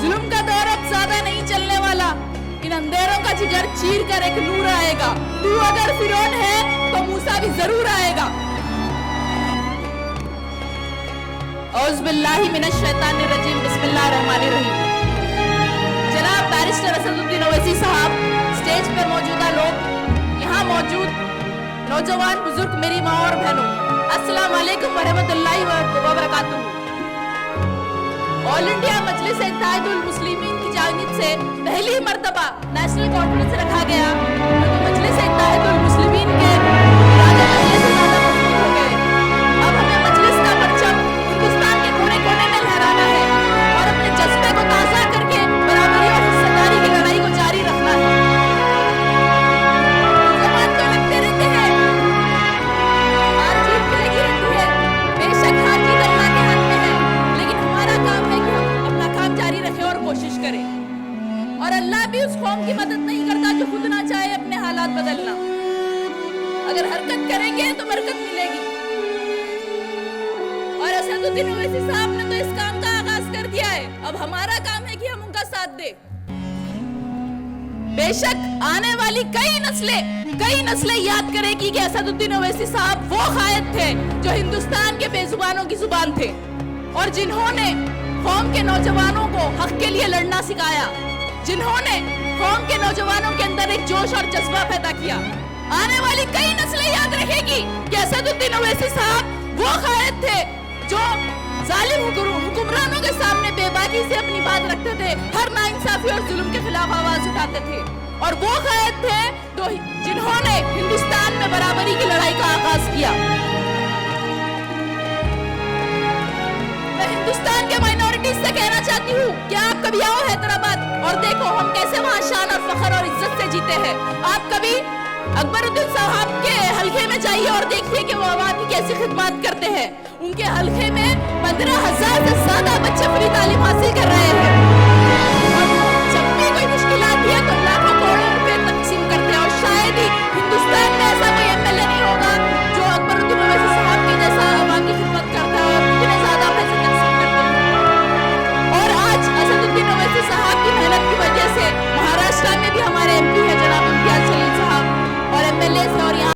जुल्म का दौर अब ज्यादा नहीं चलने वाला, इन अंधेरों का जिगर चीर कर एक नूर आएगा। तू अगर फिरौन है तो मूसा भी जरूर आएगा। औज़ु बिल्लाहि मिनश शैतानिर रजीम, बिस्मिल्लाहिर्रहमानिर्रहीम। जनाब बैरिस्टर असदुद्दीन ओवैसी साहब, स्टेज पर मौजूदा लोग, यहाँ मौजूद नौजवान बुजुर्ग, मेरी माँ और बहनों, अस्सलाम वालेकुम वरहमतुल्लाहि वबरकातुहू। ऑल इंडिया मजलिस इत्तेहादुल मुस्लिमीन की जानिब से पहली मर्तबा नेशनल कॉन्फ्रेंस रखा गया, तो मजलिस इत्तेहादुल मुस्लिमीन के इरादे पहले से ज्यादा मजबूत हो गए। अब हमें मजलिस का परचम हिंदुस्तान के कोने कोने में लहराना है और अपने जज्बे को ताज़ा करके बराबरी और हिस्सेदारी की लड़ाई को जारी रखना है। जमान तो लगते रहते हैं, हार जीत मिलेगी रहती है, बेशक हार जीत अल्लाह के हाथ में है, लेकिन हमारा काम है कि हम अपना काम जारी रखें और कोशिश करें। और अल्लाह भी उस कौम की मदद नहीं करता जो खुद ना चाहे अपने हालात बदलना। अगर हरकत करेंगे तो बरकत मिलेगी। और असदुद्दीन ओवैसी साहब ने तो इस काम का आगाज कर दिया है, अब हमारा काम है कि हम उनका साथ दें। बेशक आने वाली कई नस्लें याद करेगी कि असदुद्दीन ओवैसी साहब वो कायद थे जो हिंदुस्तान के बेजुबानों की जुबान थे और जिन्होंने कौम के नौजवानों को हक के लिए लड़ना सिखाया, जिन्होंने कौम के नौजवानों के अंदर एक जोश और जज्बा पैदा किया। आने वाली कई नस्लें याद रखेगी कि असदुद्दीन ओवैसी साहब वो कायद थे जो जालिम हुक्मरानों के सामने बेबाकी से अपनी बात रखते थे, हर नाइंसाफी और जुल्म के खिलाफ आवाज उठाते थे। और वो कायद थे जिन्होंने हिंदुस्तान में बराबरी की लड़ाई का आगाज किया। मैं हिंदुस्तान के माइनॉरिटीज से कहना चाहती हूँ कि आप कभी आओ हैदराबाद और देखो हम कैसे वहाँ शान और फख्र और इज्जत से जीते हैं। आप कभी अकबरुद्दीन साहब के हल्के में जाइए और देखिए कि वो आवाम की कैसी खिदमत करते हैं। उनके हल्के में 15,000 से ज्यादा बच्चे फ्री तालीम हासिल कर रहे हैं।